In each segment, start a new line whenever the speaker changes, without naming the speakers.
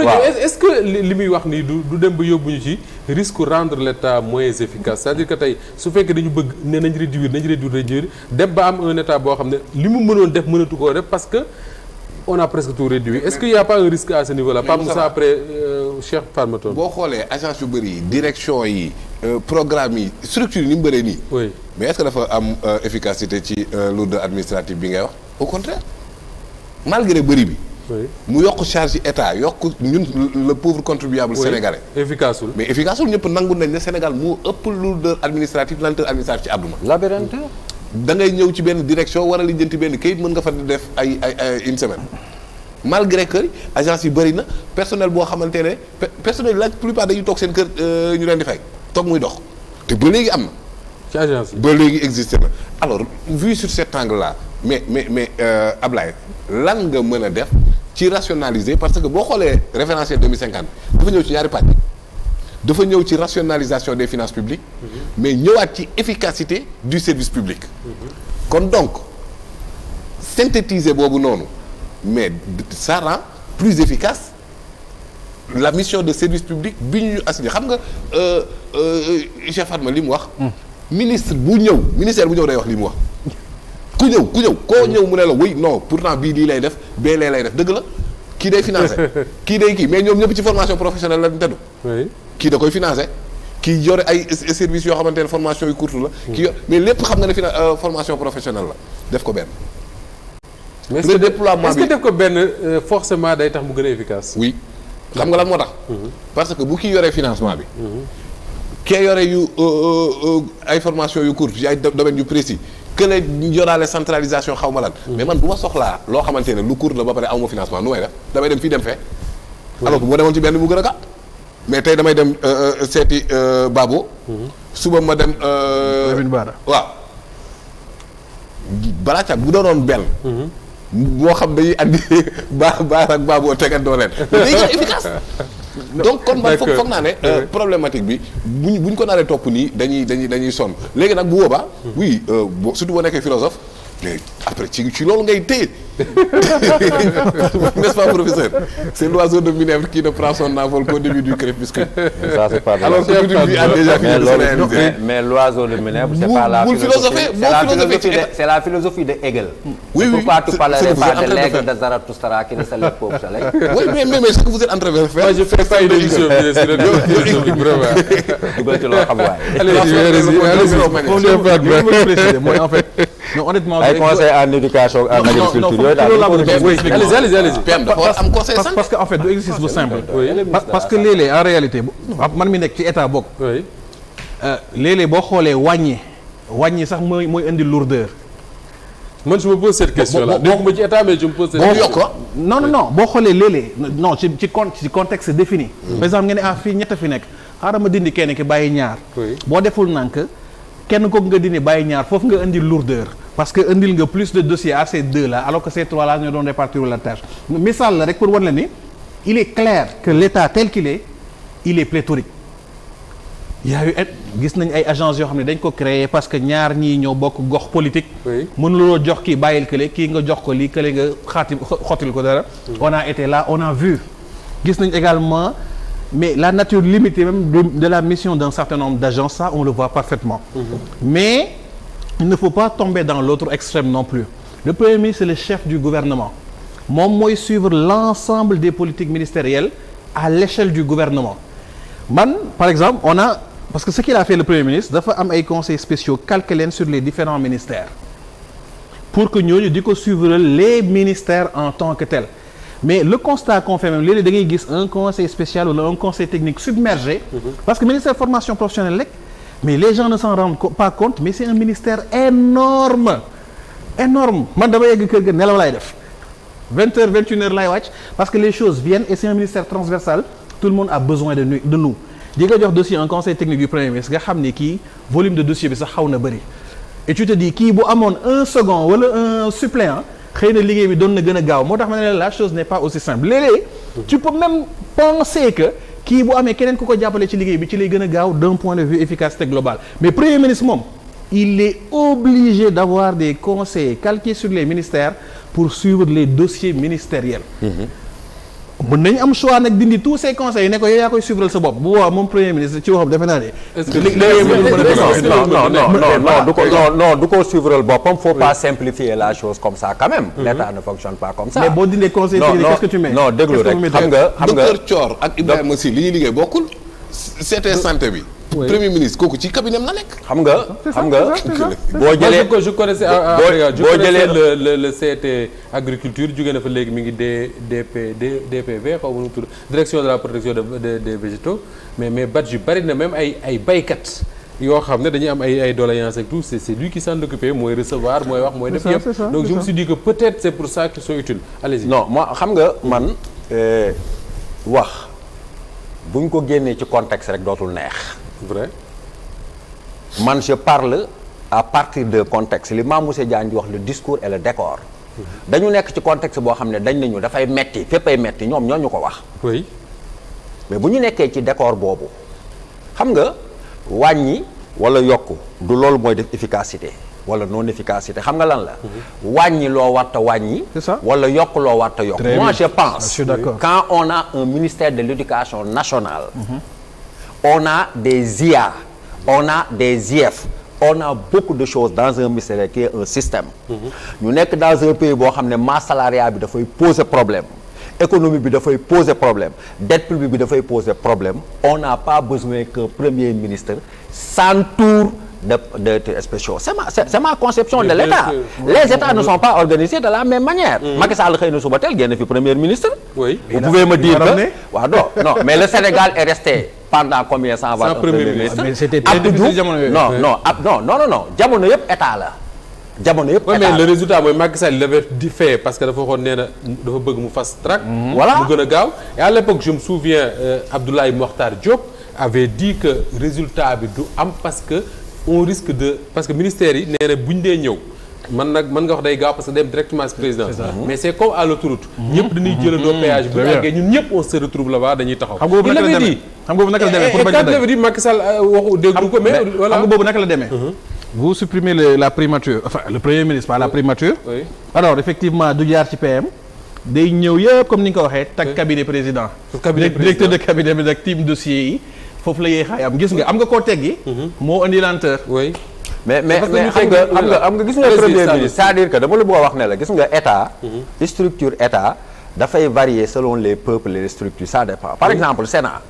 waaw est-ce que li muy wax nii du dem ba yóbbuñu ci risque rendre l'État moins efficace c'est-à-dire que tey su fekkee dañu bëgg ne nañ réduire dem ba am un État boo xam ne li mu mënoon def mënatu koo def parce que on a presque tout réduit. Est-ce qu'il y a pas un risque à ce niveau-là? Pape Moussa après Cheikh Farmaton.
boo xoolee agence yu bëri yi direction yi programme yi structure yi ni mu bëree nii.
oui
mais est-ce que dafa am efficacité ci lourdeur administrative bi ngay wax au contraire malgré bëri bi. mu yokk charge état yokk ñun le pauvre contribuable sénégalais.
efficaceul
mais efficaceul ñëpp nangu nañ ne Sénégal moo ëpp lourdeur administrative lenteur administrative ci àdduna.
labyrinthe.
da ngay ñëw ci benn direction war a lijjanti benn kayit mën nga fa def ay une semaine malgré que agence yi bëri na personnel boo xamante ne personnel la plupart dañuy toog seen kër ñu leen di fay toog muy dox te ba léegi am na.
ci agence yi
ba léegi existé na alors vu sur cet angle là mais Ablaye lan nga mën a def ci rationaliser parce que boo xoolee référentiel 2050 dafa ñëw ci ñaari pàcc. dafa ñëw ci rationalisation des finances publiques mais ñëwaat ci efficacité du service public kon donc synthétiser boobu noonu mais ça rend plus efficace la mission de service public bi ñu assigné xam nga Cheikh Fatma li mu wax ministère bu ñëw day wax li mu wax ku ñëw koo ñëw mu ne la oui non pourtant bii lii lay def bee lee lay def dëgg la kii day financé kii day kii mais ñoom ñëpp ci formation professionnelle la ñu teddu kii da koy financé kii yore ay services yoo xamante ne formation yu courte la kii yor mais lépp xam nga ne formation professionnelle la def ko benn
mais est-ce que def ko benn forcément day tax mu gën a efficace
oui xam nga lan moo tax parce que bu kii yoree financement bi kee yore yu ay formation yu courte yu ay domaines yu précis que ne yoraale centralisation xaw ma lan mais man bu ma soxlaa loo xamante ne lu court la ba pare aw ma financement nu may def damay dem fii dem fee alors que boo demoon ci benn mu gën a gàtt mais tey damay dem seeti Babo suba ma dem
Lamine Bara
waaw balaa ca bu doonoon benn moo xam dañuy andi baar ak Babo tegandoo leen day gën a efficace donc kon man foog naa ne problématique bi buñ ko naaree topp nii dañuy sonn léegi nag bu boobaa oui surtout boo nekkee philosophe mais après ci loolu ngay téye n'est-ce pas professeur c'est l'oiseau de Minerve qui ne prend son envol qu'au début du crépuscule.
Ça c'est pas
alors que l'aujourd'hui a déjà fini de se réaliser.
mais l'oiseau de Minerve c'est pas la philosophie c'est la philosophie de Hegel.
Oui,
pourquoi tu parlerais pas de
l'aigle
l'aigle de Zarathustra qui ne se lève qu'au soleil.
Oui mais ce que vous êtes en train de faire.
moi je fais pas une émission vraiment.
dugal ci loo xam waaye.
allez-y mooy en fait. non honnêtement
ay conseils en éducation en agriculture yooyu daal.
allez-y.
parce que en fait du exercice bu simple. parce que léeg-léeg en réalité man mi nekk ci état bokk. léeg-léeg boo xoolee wàññi sax mooy indi lourdeur.
man je me pose cette question là nekkuma ci état mais je me pose cette question.
non boo xoolee léeg-léeg non ci contexte défini. par exemple nga ne fii ñett fi nekk xaaral ma dindi kenn ki bàyyi ñaar. boo deful nank kenn kooku nga dindi bàyyi ñaar foofu nga indil lourdeur parce que indil nga plus de dossiers à ces deux là alors que ces trois là ñoo doon répartir la tâche misaal la rek pour wan la ni il est clair que l'état tel qu'il est il est pléthorique. y a eu gis nañ ay agences yoo xam ne dañ ko créer parce que ñaar ñii ñoo bokk gox politique. mënuloo jox kii bàyyil kële kii nga jox ko lii kële nga xottil ko dara. on a été là on a vu gis nañ également. mais la nature limitée même de la mission d'un certain nombre d'agences ça on le voit parfaitement. Mais il ne faut pas tomber dans l'autre extrême non plus. Le Premier ministre c'est le chef du gouvernement moom mooy suivre l'ensemble des politiques ministérielles à l'échelle du gouvernement par exemple parce que ce qu'il a fait le Premier ministre dafa am ay conseils spéciaux calqués sur les différents ministères pour que ñooñu di ko suivre les ministères en tant que tels. Mais le constat qu'on fait même léeg-léeg da ngay gis un conseil spécial wala un conseil technique submergé parce que ministère formation professionnelle rek mais les gens ne s'en rendent pas compte mais c'est un ministère énorme man dama yegg kër ga nelaw laay def 20h 21h laay wàcc parce que les choses viennent et c'est un ministère transversal tout le monde a besoin de nous di nga jox dossier un conseil technique du Premier ministre nga xam ne kii volume de dossier bi sax xaw na bëri et tu te dis kii bu amoon un second wala un suppléant xëy na liggéey bi doon na gën a gaaw moo tax ma ne la chose n'est pas aussi simple léeg-léeg tu peux même penser que kii bu amee keneen ku ko jàppale ci liggéey bi ci lay gën a gaaw d'un point de vue efficacité globale mais Premier ministre moom il est obligé d'avoir des conseillers calqués sur les ministères pour suivre les dossiers ministériels mën nañu am choix nag dindi tous ces conseils ne ko yow yaa koy suivre sa bopp bu boobaa moom premier ministre ci waxam defe naa ne.
non du ko suivre boppam. faut pas simplifier la chose comme ça quand même. l'État ne fonctionne pas comme ça.
mais boo dindee conseil technique qu'est-ce que tu mets.
non déglu rek xam nga
docteur Thior ak Ibrahima Sy li ñuy liggéey bokkul. c'était santé bi. premier ministre kooku ci cabinet la nekk.
xam nga boo jëlee
je connaissais le CT agriculture jóge na fa léegi mi ngi DPV xaw ma nu mu tudd direction de la protection des végétaux mais badge yu bari na même ay baykat yoo xam ne dañuy am ay doléances ak tout c'est lui qui s'en occupe mooy recevoir mooy wax mooy def yëpp donc je me suis dit que peut-être c'est pour ça qu'ils sont utiles allez-y.
non moi xam nga man wax buñ ko génnee ci contexte rek dootul neex.
vrai.
man je parle à partir de contexte li Mame Moussa Diagne di wax le discours et le décor. dañu nekk ci contexte boo xam ne dañ nañu dafay metti fépp ay metti ñoom ñoo ñu ko wax.
oui.
mais bu ñu nekkee ci décor boobu xam nga wàññi wala yokk du loolu mooy def efficacité wala non efficacité xam nga lan la. wàññi loo warta wàññi.
c'est ça.
wala yokk loo warta yokk. moi je pense.
je suis d'accord.
quand on a un ministère de l'éducation nationale. on a des IA, on a des IF, on a beaucoup de choses dans un ministère qui est un système. ñu nekk dans un pays boo xam ne masse salariale bi dafay poser problème économie bi dafay poser problème dette publique bi dafay poser problème on n'a pas besoin qu'un premier ministre s'entoure de spéciaux. C'est ma conception de l'État. Les États ne sont pas organisés de la même manière. Macky Sall xëy na suba teel génn fi premier ministre.
oui
vous pouvez me dire que waaw non mais le Sénégal est resté pendant combien sans avoir un premier ministre.
mais c'était très difficile jamono yooyu.
non jamono yëpp état la. jamono yëpp état
mais le résultat mooy Macky Sall il avait fait parce que dafa waxoon nee na dafa bëgg mu fast track.
voilà
mu gën a gaaw et à l'époque je me souviens Abdoulaye Mokhtar Diop avait dit que résultat bi du am parce que on risque de parce que ministère yi nee na buñ dee ñëw man nag mën nga wax day gaaw parce que dem directement ci présidence mais c'est comme à l'autoroute ñëpp dañuy jëlandoo péage bu àggee ñun ñëpp on se retrouve là-bas dañuy taxaw.
xam nga boobu naka la demee xam nga boobu naka la demee pour bañ a
dégg Macky Sall waxu déglu ko mais voilà
xam nga boobu naka la demee. vous supprimez la primature enfin le premier ministre par la primature.
oui.
alors effectivement du jaar ci PM. day ñëw yëpp comme ni nga ko waxee. tag cabinet président. directeur de cabinet bi nag team dossier yi. foofu la yee xaay am gis nga am nga koo teggi. moo indi lenteur.
oui.
mais xam nga gis nga premier ministre c'est-à-dire que dama la bëgg a wax ne la gis nga état. structure état dafay varier selon les peuples et les structures ça dépend. par exemple Sénat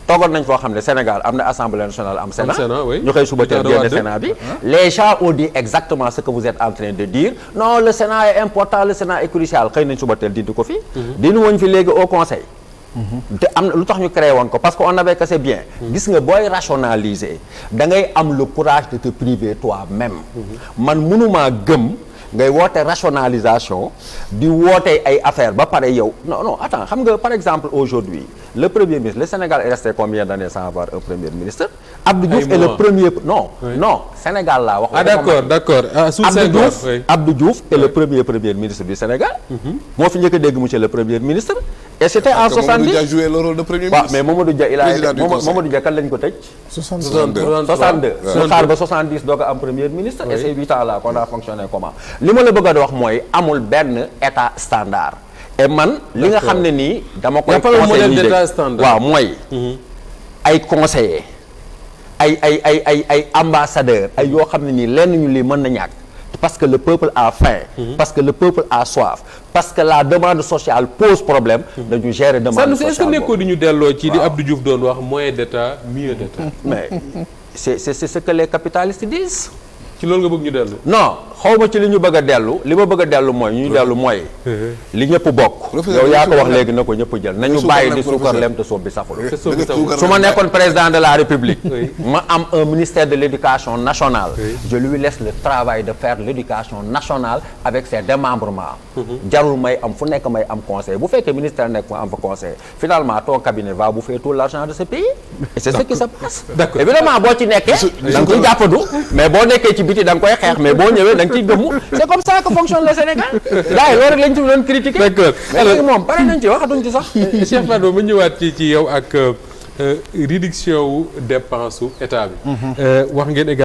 toogoon nañ foo xam ne Sénégal am na assemblée nationale am Sénat ñu xëy suba teel génne Sénat bi. les gens ont dit exactement ce que vous êtes en train de dire non le Sénat est important le Sénat est crucial xëy nañ suba teel dindi ko fi. dindi woon fi léegi au conseil. te am na lu tax ñu créé woon ko parce que on avait que c'est bien. gis nga booy rationaliser da ngay am le courage de te priver toi-même. man mënumaa gëm ngay woote rationalisation di woote ay affaire ba pare yow non attends xam nga par exemple aujourd'hui le premier ministre le Sénégal est resté combien d'années sans avoir un premier ministre. Abdou Diouf est le premier non Sénégal laa wax.
d'accord
Abdou Diouf est le premier ministre du Sénégal. moo fi njëkk a dégg monsieur le premier ministre. et c'était en 70
Mamadou Dia joué le rôle de premier ministre.
mais Mamadou Dia Mamadou Dia kan lañ ko tëj. 62 ñu xaar ba 70 doog a am premier ministre. et ces 8 ans là qu'on a fonctionné comment. li ma la bëgg a wax mooy amul benn état standard. et man li nga xam ne nii dama koy conseiller waaw mooy ay conseillers ay ambassadeurs ay yoo xam ne nii lenn ñu lii mën na ñàkk parce que le peuple a faim parce que le peuple a soif parce que la demande sociale pose problème dañu gérer demande sociale
est-ce que nekkoo di ñu delloo ci li Abdou Diouf doon wax moins d'état mieux d'état
mais c'est ce que les capitalistes disent
ci loolu nga bëgg ñu dellu.
non xawma ci li ñu bëgg a dellu li ma bëgg a dellu mooy ñu dellu mooy. li ñëpp bokk. yow yaa ko wax léegi na ko ñëpp jël nañu bàyyi di suukar lem te soob bi saful. su ma nekkoon président de la République. ma am un ministère de l'éducation nationale. je lui laisse le travail de faire l'éducation nationale avec ses démembrements. jarul may am fu nekk may am conseil bu fekkee ministère nekk ma am fa conseil finalement ton cabinet va bouffer tout l'argent de ce pays. et c'est ce qui se passe.
d'accord
évidemment boo ci nekkee. da nga koy jàppandu mais boo nekkee ci biti da nga koy xeex mais boo ñëwee da nga ciy gëmmu c'est comme ça que fonctionne le Sénégal. gars yi loolu rek lañ ci doon critiquer.
d'accord
mais moom pare nañ ci waxatuñ ci sax.
Cheikh Fado ma ñëwaat ci yow ak réduction wu dépense su état bi. wax ngeen